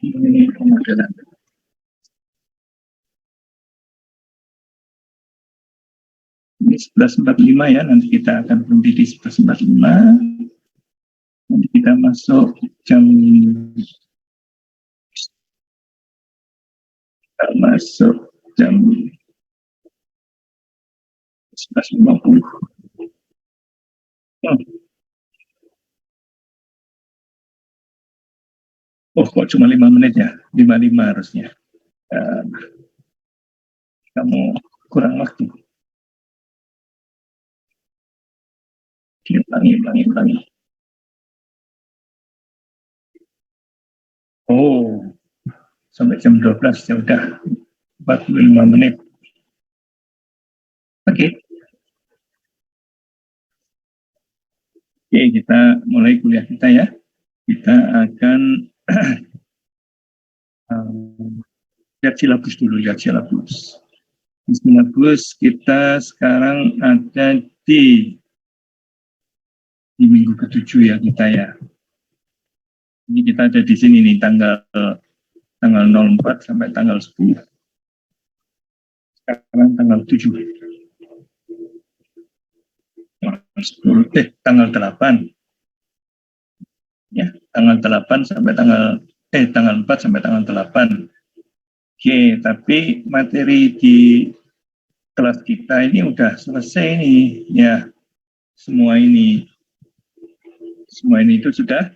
Ini pemodelan. Ini 11.45 ya, nanti kita akan berhenti di 11.45. Nanti kita masuk jam 11.50. Oh, kok cuma 5 menit ya? 55 harusnya. Kamu kurang waktu. Ulangi. Oh, sampai jam 12 ya udah 45 menit. Oke. Oke, kita mulai kuliah kita ya. Kita akan lihat silabus dulu, Di silabus kita sekarang ada di minggu ke-7 ya kita ya. Ini kita ada di sini nih tanggal 04 sampai tanggal 10. Sekarang tanggal 7. Tanggal 8. Ya, tanggal 8 sampai tanggal 4 sampai tanggal 8. Oke, tapi materi di kelas kita ini udah selesai nih ya. Semua ini itu sudah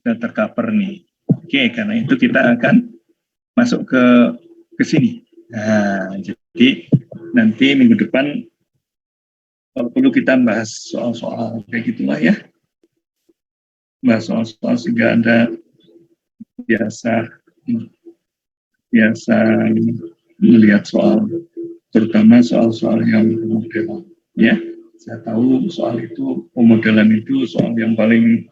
tercover nih. Oke, karena itu kita akan masuk ke sini. Nah, jadi nanti minggu depan kalau perlu kita bahas soal-soal kayak gitulah ya. Bahas soal-soal sehingga Anda biasa melihat soal, terutama soal-soal yang pemodelan ya. Saya tahu soal itu, pemodelan itu soal yang paling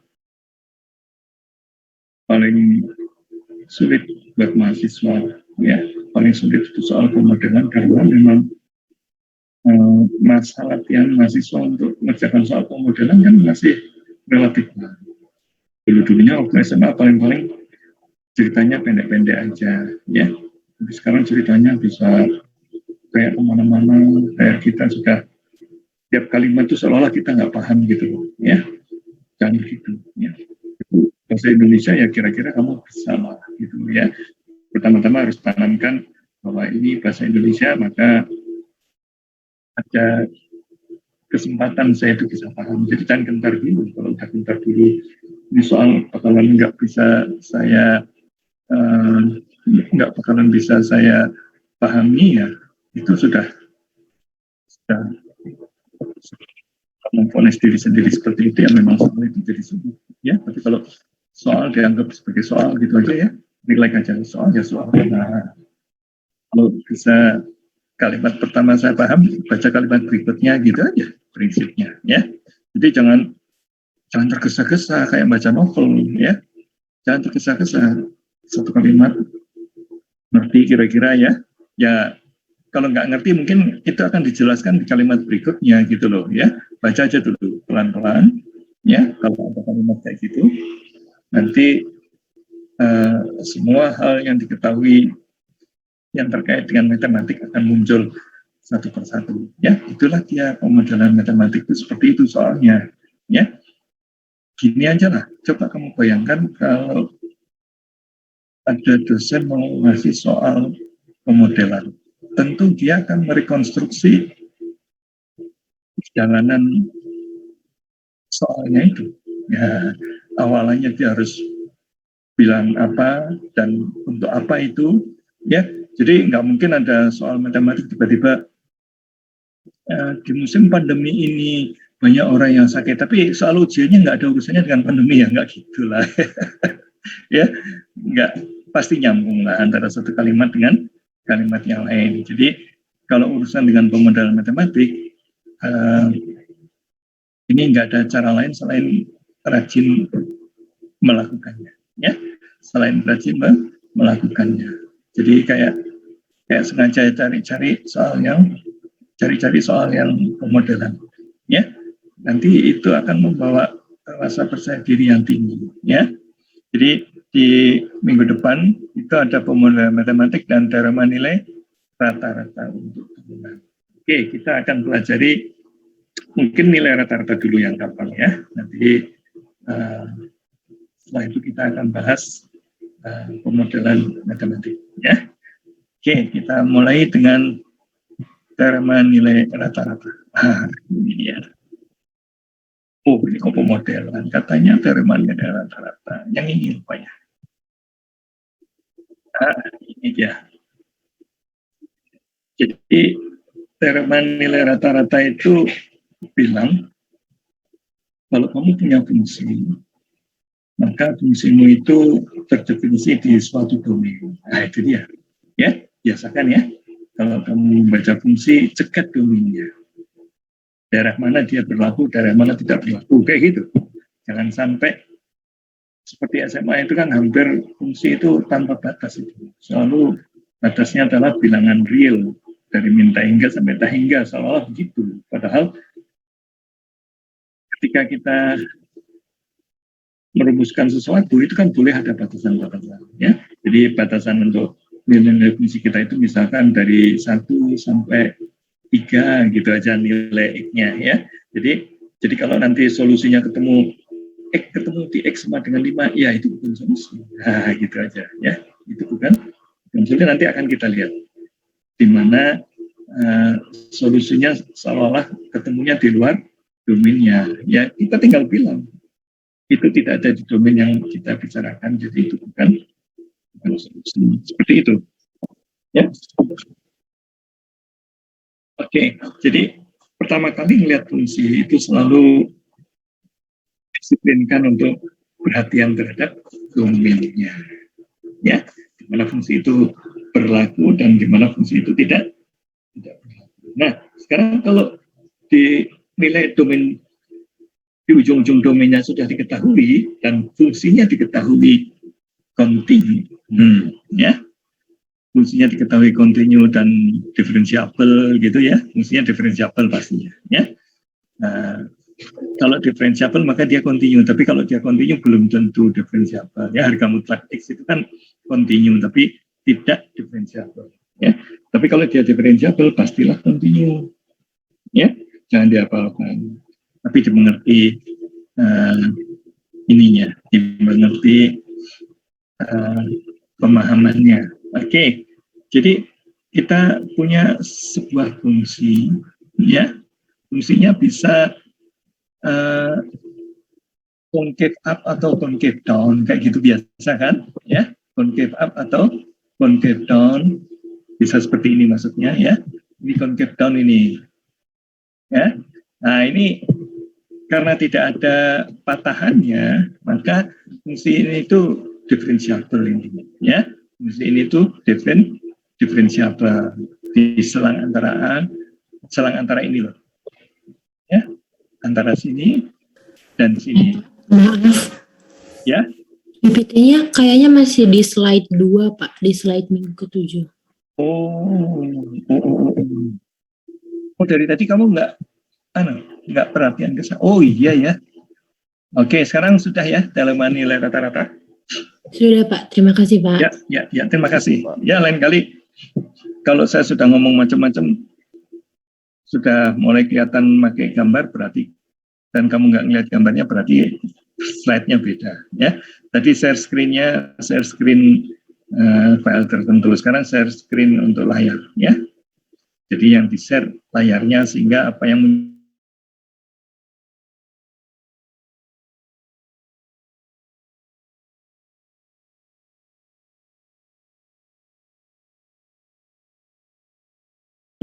sulit buat mahasiswa ya. Paling sulit itu soal pemodelan karena memang masa latihan mahasiswa untuk mengerjakan soal pemodelan kan masih relatif baru. Dulunya waktu SMA paling ceritanya pendek-pendek aja ya. Tapi sekarang ceritanya bisa kayak kemana-mana, kayak kita sudah tiap kalimat itu seolah-olah kita nggak paham gitu ya. Jangan gitu ya. Bahasa Indonesia ya kira-kira kamu bisa lah gitu ya. Pertama-tama harus tanamkan bahwa ini bahasa Indonesia, maka ada kesempatan saya itu bisa paham. Jadi jangan gentar dulu. Kalau udah gentar dulu, ini soal bakalan nggak bakalan bisa saya pahami ya, itu sudah memponis diri sendiri seperti itu ya, memang soal itu jadi sulit ya. Tapi kalau soal dianggap sebagai soal gitu aja ya, nilai aja soal ya soal. Nah, kalau bisa kalimat pertama saya paham, baca kalimat berikutnya gitu aja prinsipnya ya. Jadi jangan tergesa-gesa kayak baca novel ya. Jangan tergesa-gesa, satu kalimat ngerti kira-kira ya. Ya kalau nggak ngerti mungkin itu akan dijelaskan di kalimat berikutnya gitu loh ya. Baca aja dulu pelan-pelan ya. Kalau ada kalimat kayak gitu, nanti semua hal yang diketahui yang terkait dengan matematik akan muncul satu persatu ya. Itulah dia pemodelan matematik itu, seperti itu soalnya ya. Gini aja lah, coba kamu bayangkan kalau ada dosen mau ngasih soal pemodelan, tentu dia akan merekonstruksi perjalanan soalnya itu ya. Awalnya dia harus bilang apa dan untuk apa itu ya. Jadi nggak mungkin ada soal matematik tiba-tiba di musim pandemi ini banyak orang yang sakit, tapi soal ujiannya nggak ada urusannya dengan pandemi ya, nggak gitulah. Ya, nggak pasti nyambung lah antara satu kalimat dengan kalimat yang lain. Jadi kalau urusan dengan pemodelan matematik, ini nggak ada cara lain selain rajin melakukannya, ya. Selain rajin melakukannya. Jadi kayak sengaja cari-cari soal yang pemodelan, ya. Nanti itu akan membawa rasa percaya diri yang tinggi, ya. Jadi di minggu depan itu ada pemodelan matematik dan teorema nilai rata-rata untuk turunan. Oke, kita akan pelajari mungkin nilai rata-rata dulu yang gampang ya. Nanti setelah itu kita akan bahas pemodelan matematik ya. Oke, kita mulai dengan teorema nilai rata-rata. Ini dia. Oh, ini kok pemodelan? Katanya teorema nilai rata-rata. Yang ini rupanya. Ini dia. Jadi teorema nilai rata-rata itu bilang kalau kamu punya fungsi, maka fungsimu itu terdefinisi di suatu domain. Nah, itu dia. Ya, biasakan ya. Kalau kamu membaca fungsi, cegat domainnya. Daerah mana dia berlaku, daerah mana tidak berlaku, kayak gitu. Jangan sampai seperti SMA itu kan hampir fungsi itu tanpa batas itu. Selalu batasnya adalah bilangan real. Dari min hingga sampai tak hingga, seolah-olah begitu. Padahal ketika kita merumuskan sesuatu, itu kan boleh ada batasan-batasan. Ya? Jadi batasan untuk nilai fungsi kita itu misalkan dari 1 sampai 3 gitu aja nilai X-nya. Ya? Jadi kalau nanti solusinya ketemu di X sama dengan 5, ya itu bukan solusi. Nah, gitu aja. Ya? Itu bukan solusi, nanti akan kita lihat. Di mana solusinya seolah-olah ketemunya di luar domainnya. Ya, kita tinggal bilang itu tidak ada di domain yang kita bicarakan, jadi itu bukan solusi. Seperti itu. Ya. Oke, jadi pertama kali melihat fungsi itu selalu disiplinkan untuk perhatian terhadap domainnya. Ya, di mana fungsi itu berlaku dan di mana fungsi itu tidak berlaku. Nah, sekarang kalau di nilai domain di ujung-ujung domainnya sudah diketahui dan fungsinya diketahui kontinu, ya, fungsinya diketahui kontinu dan diferensiabel gitu ya, fungsinya diferensiabel pastinya, ya. Nah, kalau diferensiabel maka dia kontinu, tapi kalau dia kontinu belum tentu diferensiabel. Ya, harga mutlak X itu kan kontinu tapi tidak diferensiabel. Ya, tapi kalau dia diferensiabel pastilah kontinu. Ya, jangan dihafalkan, tapi dimengerti ininya, dimengerti pemahamannya. Oke, jadi kita punya sebuah fungsi, ya, fungsinya bisa concave up atau concave down, kayak gitu biasa kan, ya, concave up atau concave down, bisa seperti ini maksudnya, ya, ini concave down ini, ya. Nah ini karena tidak ada patahannya, maka fungsi ini itu diferensiabel ini, ya. Fungsi ini itu diferensiabel di selang antara ini loh, ya, antara sini dan sini. Maaf. Ya. PPT-nya kayaknya masih di slide 2, Pak, di slide minggu ke-7. Oh, dari tadi kamu nggak perhatian ke sana. Oh iya ya. Oke, sekarang sudah ya dalam nilai rata-rata. Sudah, Pak. Terima kasih, Pak. Ya, terima kasih. Ya, lain kali kalau saya sudah ngomong macam-macam, sudah mulai kelihatan pakai gambar berarti, dan kamu nggak ngeliat gambarnya berarti slide-nya beda. Ya, tadi share screen file tertentu. Sekarang share screen untuk layar. Ya, jadi yang di share layarnya sehingga apa yang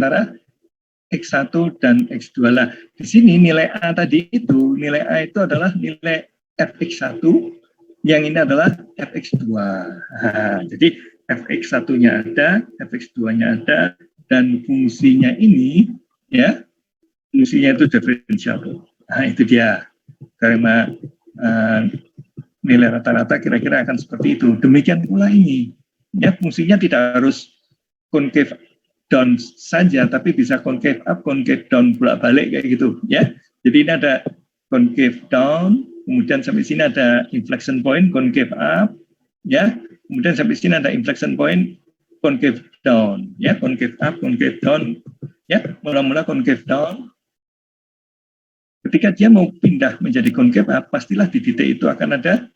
antara X1 dan X2 lah. Di sini nilai A tadi itu, nilai A itu adalah nilai Fx1, yang ini adalah Fx2. Nah, jadi Fx1-nya ada, Fx2-nya ada, dan fungsinya ini, ya, fungsinya itu diferensiabel. Nah, itu dia. Karena nilai rata-rata kira-kira akan seperti itu. Demikian pula ini. Ya, fungsinya tidak harus concave down saja, tapi bisa concave up, concave down, bolak-balik kayak gitu, ya. Jadi ini ada concave down, kemudian sampai sini ada inflection point, concave up, ya. Kemudian sampai sini ada inflection point concave down, ya, concave up, concave down, ya, mula-mula concave down. Ketika dia mau pindah menjadi concave up, pastilah di titik itu akan ada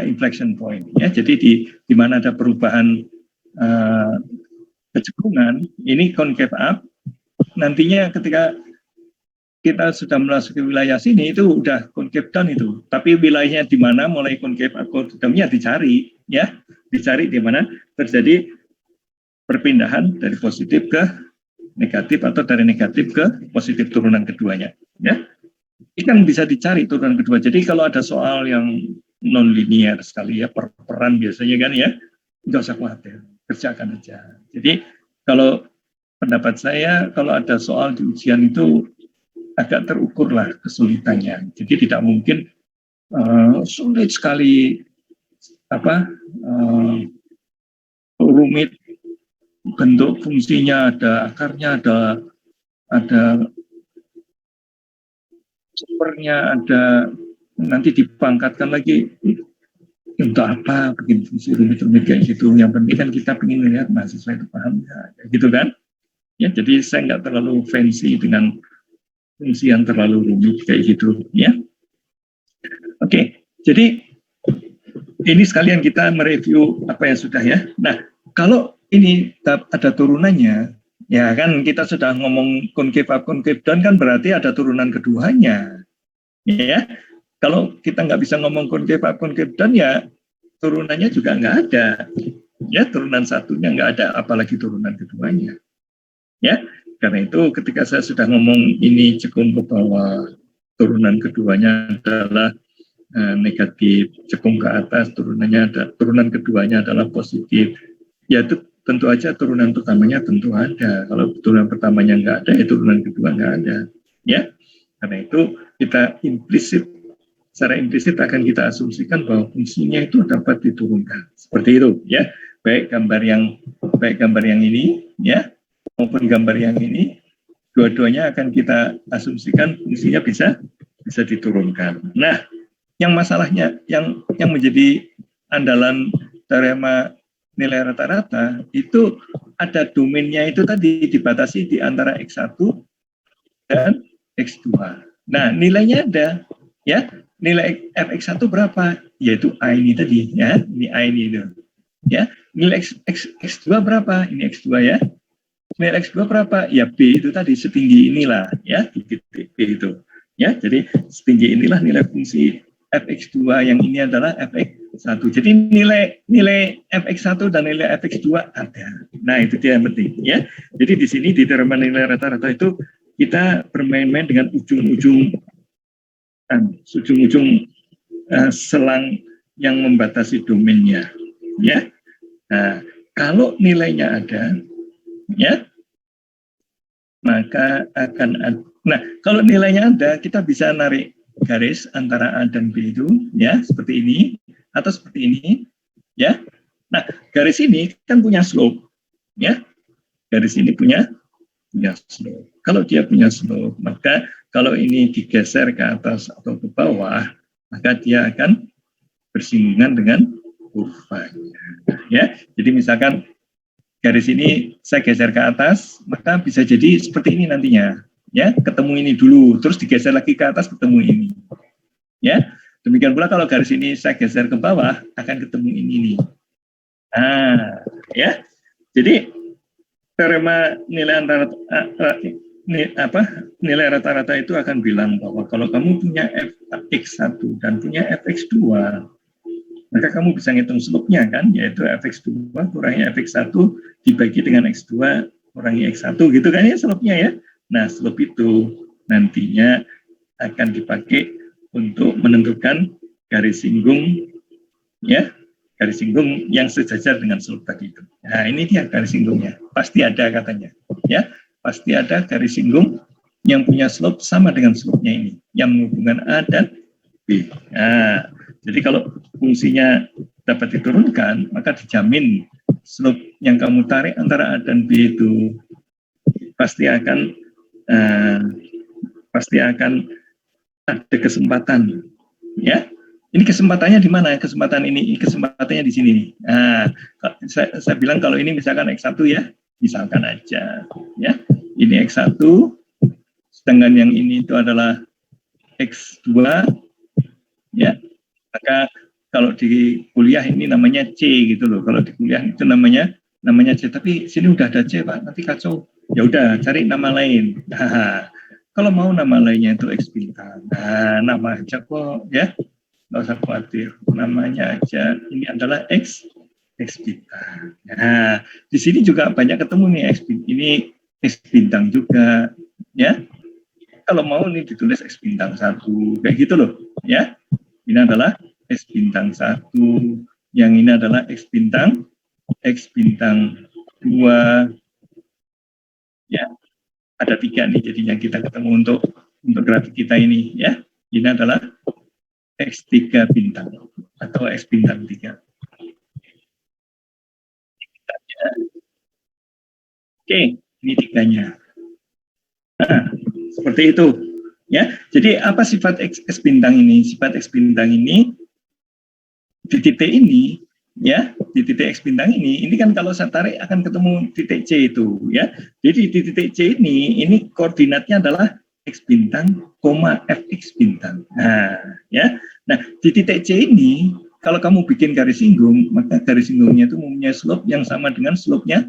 inflection point, ya. Jadi di mana ada perubahan kecekungan, ini concave up. Nantinya ketika kita sudah memasuki wilayah sini itu udah concave down itu. Tapi wilayahnya di mana mulai concave up down-nya dicari, ya, dicari di mana terjadi perpindahan dari positif ke negatif atau dari negatif ke positif turunan keduanya, ya. Ini kan bisa dicari turunan kedua. Jadi kalau ada soal yang non linear sekali ya, peran biasanya kan ya, nggak usah khawatir, kerjakan aja. Jadi kalau pendapat saya, kalau ada soal di ujian itu agak terukurlah kesulitannya. Jadi tidak mungkin sulit sekali rumit, bentuk fungsinya ada akarnya, ada sumbernya, ada nanti dipangkatkan lagi untuk apa bikin fungsi rumit-rumit kayak gitu. Yang penting kan kita ingin melihat mahasiswa itu paham ya, gitu kan? Ya, jadi saya nggak terlalu fancy dengan fungsi yang terlalu rumit kayak gitu, ya. Oke, jadi ini sekalian kita mereview apa yang sudah ya. Nah, kalau ini ada turunannya, ya kan kita sudah ngomong concave up, concave down kan berarti ada turunan keduanya, ya. Kalau kita nggak bisa ngomong concave up, concave down ya turunannya juga nggak ada, ya, turunan satunya nggak ada, apalagi turunan keduanya, ya. Karena itu ketika saya sudah ngomong ini cekung ke bawah, turunan keduanya adalah negatif, cekung ke atas turunannya ada, turunan keduanya adalah positif, ya itu tentu aja turunan pertamanya tentu ada. Kalau turunan pertamanya nggak ada, ya turunan kedua nggak ada, ya. Karena itu kita secara implisit akan kita asumsikan bahwa fungsinya itu dapat diturunkan seperti itu, ya. Baik gambar yang ini, ya, maupun gambar yang ini, dua-duanya akan kita asumsikan fungsinya bisa diturunkan. Nah, yang masalahnya yang menjadi andalan teorema nilai rata-rata itu ada domainnya itu tadi dibatasi di antara X1 dan X2. Nah, nilainya ada, ya. Nilai Fx1 berapa? Yaitu A ini tadi, ya. Ini A ini itu. Ya. Nilai X2 berapa? Ini X2 ya. Nilai X2 berapa? Ya B itu tadi, setinggi inilah, ya, di titik B itu. Ya, jadi setinggi inilah nilai fungsi Fx2 yang ini adalah Fx1. Jadi nilai Fx1 dan nilai Fx2 ada. Nah, itu dia yang penting, ya. Jadi di sini di teorema nilai rata-rata itu kita bermain-main dengan ujung-ujung selang yang membatasi domainnya, ya. Nah, kalau nilainya ada, ya, maka akan ada. Nah, kalau nilainya ada, kita bisa narik garis antara A dan B itu, ya, seperti ini atau seperti ini, ya. Nah, garis ini kan punya slope, ya. Garis ini punya slope. Kalau dia punya slope, maka kalau ini digeser ke atas atau ke bawah, maka dia akan bersinggungan dengan kurvanya, ya. Jadi misalkan garis ini saya geser ke atas, maka bisa jadi seperti ini nantinya, ya. Ketemu ini dulu, terus digeser lagi ke atas, ketemu ini, ya. Demikian pula kalau garis ini saya geser ke bawah, akan ketemu ini nih. Nah, ya. Jadi teorema nilai rata-rata itu akan bilang bahwa kalau kamu punya Fx1 dan punya Fx2, maka kamu bisa ngitung slope-nya kan, yaitu Fx2 kurangi Fx1 dibagi dengan X2 kurangi X1, gitu kan ya slope-nya ya. Nah, slope itu nantinya akan dipakai untuk menentukan garis singgung, ya, garis singgung yang sejajar dengan slope tadi itu. Nah, ini dia garis singgungnya, pasti ada katanya, ya. Pasti ada garis singgung yang punya slope sama dengan slope-nya ini, yang menghubungkan A dan B. Nah, jadi kalau fungsinya dapat diturunkan, maka dijamin slope yang kamu tarik antara A dan B itu pasti akan ada kesempatan, ya, Ini kesempatannya di mana? Kesempatan ini, kesempatannya di sini. Nah, saya bilang kalau ini misalkan X1 ya, misalkan aja. Ya, ini X1, sedangkan yang ini itu adalah X2, ya. Maka kalau di kuliah ini namanya C gitu loh. Kalau di kuliah itu namanya C. Tapi sini udah ada C, Pak. Nanti kacau. Ya udah, cari nama lain. Nah, kalau mau nama lainnya itu X bintang. Nah, nama aja kok, ya. Nggak usah khawatir, namanya aja ini adalah X bintang. Nah, di sini juga banyak ketemu nih ini X bintang juga, ya. Kalau mau nih ditulis X bintang 1, kayak gitu loh, ya. Ini adalah X bintang 1, yang ini adalah X bintang 2, ya. Ada 3 nih jadinya kita ketemu untuk grafik kita ini, ya. Ini adalah X3 bintang atau X bintang 3. Oke, ini 3-nya. Nah, seperti itu. Ya, jadi apa sifat X bintang ini? Sifat X bintang ini di titik ini, ya, di titik X bintang ini kan kalau saya tarik akan ketemu titik C itu, ya. Jadi di titik C ini koordinatnya adalah X bintang, Fx bintang. Nah, ya. Nah, di titik C ini, kalau kamu bikin garis singgung, maka garis singgungnya itu mempunyai slope yang sama dengan slope-nya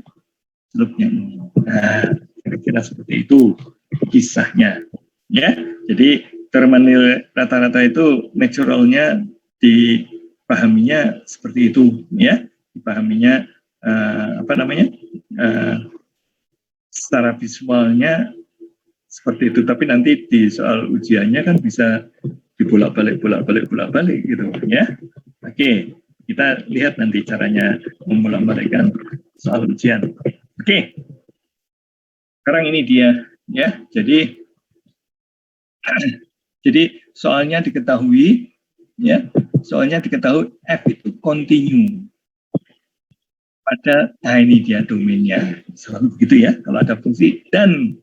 ini. Nah, kira-kira seperti itu kisahnya. Ya, jadi terminal rata-rata itu naturalnya dipahaminya seperti itu, ya. Dipahaminya secara visualnya seperti itu, tapi nanti di soal ujiannya kan bisa dibolak-balik gitu, ya. Oke, kita lihat nanti caranya membolak-balikkan soal ujian. Oke, sekarang ini dia, ya. Jadi soalnya diketahui, ya. Soalnya diketahui F itu continue pada, nah ini dia domainnya, selalu begitu ya. Kalau ada fungsi dan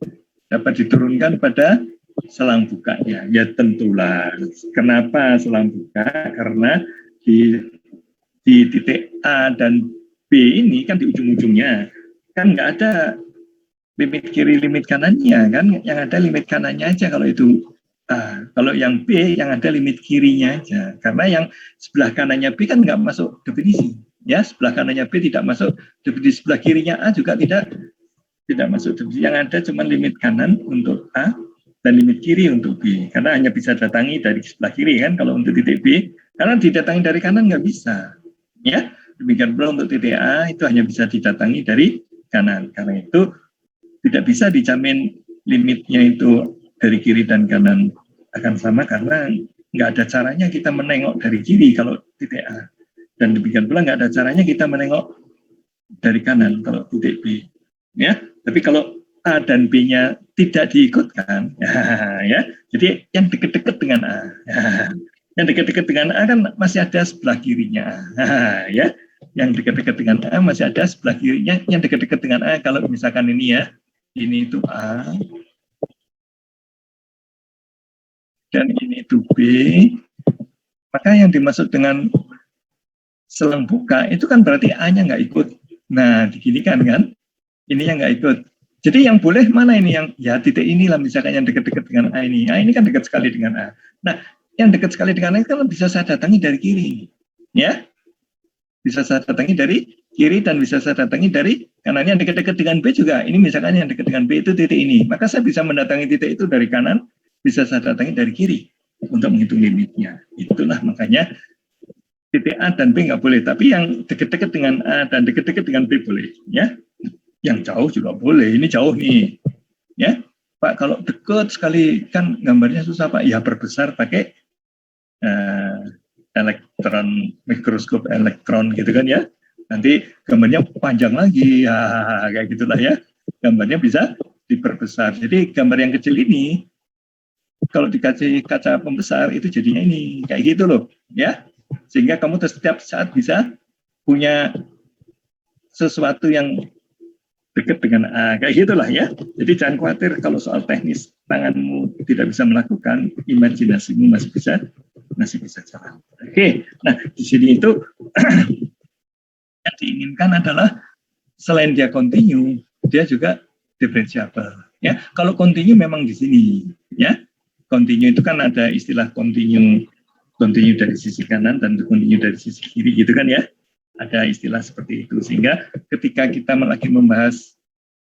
dapat diturunkan pada selang bukanya. Ya tentulah. Kenapa selang buka? Karena di titik A dan B ini kan di ujung-ujungnya kan nggak ada limit kiri, limit kanannya kan. Yang ada limit kanannya aja kalau itu A. Kalau yang B yang ada limit kirinya aja. Karena yang sebelah kanannya B kan nggak masuk definisi. Ya, sebelah kanannya B tidak masuk definisi, sebelah kirinya A juga tidak masuk definisi. Yang ada cuma limit kanan untuk A dan limit kiri untuk B, karena hanya bisa datangi dari sebelah kiri kan kalau untuk titik B, karena didatangi dari kanan nggak bisa, ya. Demikian pula untuk titik A itu hanya bisa didatangi dari kanan, karena itu tidak bisa dijamin limitnya itu dari kiri dan kanan akan sama, karena nggak ada caranya kita menengok dari kiri kalau titik A, dan demikian pula nggak ada caranya kita menengok dari kanan kalau titik B, ya. Tapi kalau A dan B-nya tidak diikutkan, ya, jadi yang dekat-dekat dengan A, yang dekat-dekat dengan A kan masih ada sebelah kirinya, ya, yang dekat-dekat dengan A masih ada sebelah kirinya, yang dekat-dekat dengan A kalau misalkan ini ya, ini itu A, dan ini itu B, maka yang dimaksud dengan selang buka itu kan berarti A-nya nggak ikut. Nah, diginikan kan, ini yang nggak ikut. Jadi yang boleh mana ini yang ya titik inilah misalkan yang dekat-dekat dengan A ini. A ini kan dekat sekali dengan A. Nah, yang dekat sekali dengan A kan bisa saya datangi dari kiri, ya. Bisa saya datangi dari kiri dan bisa saya datangi dari kanan. Yang dekat-dekat dengan B juga. Ini misalkan yang dekat dengan B itu titik ini. Maka saya bisa mendatangi titik itu dari kanan, bisa saya datangi dari kiri untuk menghitung limitnya. Itulah makanya titik A dan B nggak boleh, tapi yang dekat-dekat dengan A dan dekat-dekat dengan B boleh, ya. Yang jauh juga boleh. Ini jauh nih, ya Pak. Kalau dekat sekali kan gambarnya susah Pak. Ya perbesar pakai elektron, mikroskop elektron gitu kan ya. Nanti gambarnya panjang lagi, ya kayak gitulah ya. Gambarnya bisa diperbesar. Jadi gambar yang kecil ini kalau dikasih kaca pembesar itu jadinya ini kayak gitu loh, ya. Sehingga kamu setiap saat bisa punya sesuatu yang dekat dengan A, kayak gitulah ya. Jadi jangan khawatir kalau soal teknis tanganmu tidak bisa melakukan, imajinasimu masih bisa jalan. Oke, nah di sini itu yang diinginkan adalah selain dia continue, dia juga differentiable. Ya, kalau continue memang di sini, ya. Continue itu kan ada istilah continue dari sisi kanan dan continue dari sisi kiri gitu kan ya. Ada istilah seperti itu, sehingga ketika kita lagi membahas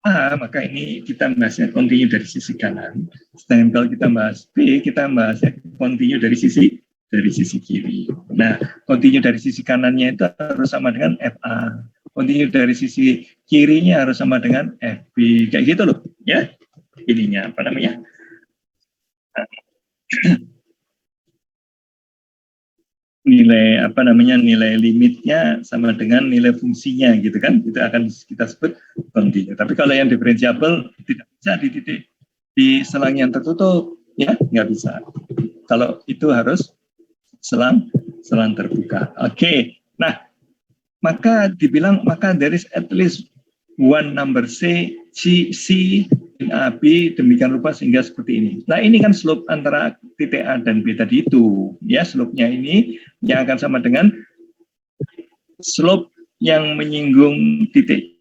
A, maka ini kita bahasnya continue dari sisi kanan. Sedangkan kalau kita bahas B, kita bahasnya continue dari sisi kiri. Nah, continue dari sisi kanannya itu harus sama dengan FA. Continue dari sisi kirinya harus sama dengan FB. Kayak gitu loh, ya. Ininya apa namanya? Nilai limitnya sama dengan nilai fungsinya gitu kan, itu akan kita sebut continue. Tapi kalau yang differentiable tidak bisa di titik di selang yang tertutup, ya nggak bisa. Kalau itu harus selang terbuka. Oke. Nah, maka dibilang maka there is at least one number C in A, B demikian rupa sehingga seperti ini. Nah, ini kan slope antara titik A dan B tadi itu. Ya, slope-nya ini yang akan sama dengan slope yang menyinggung titik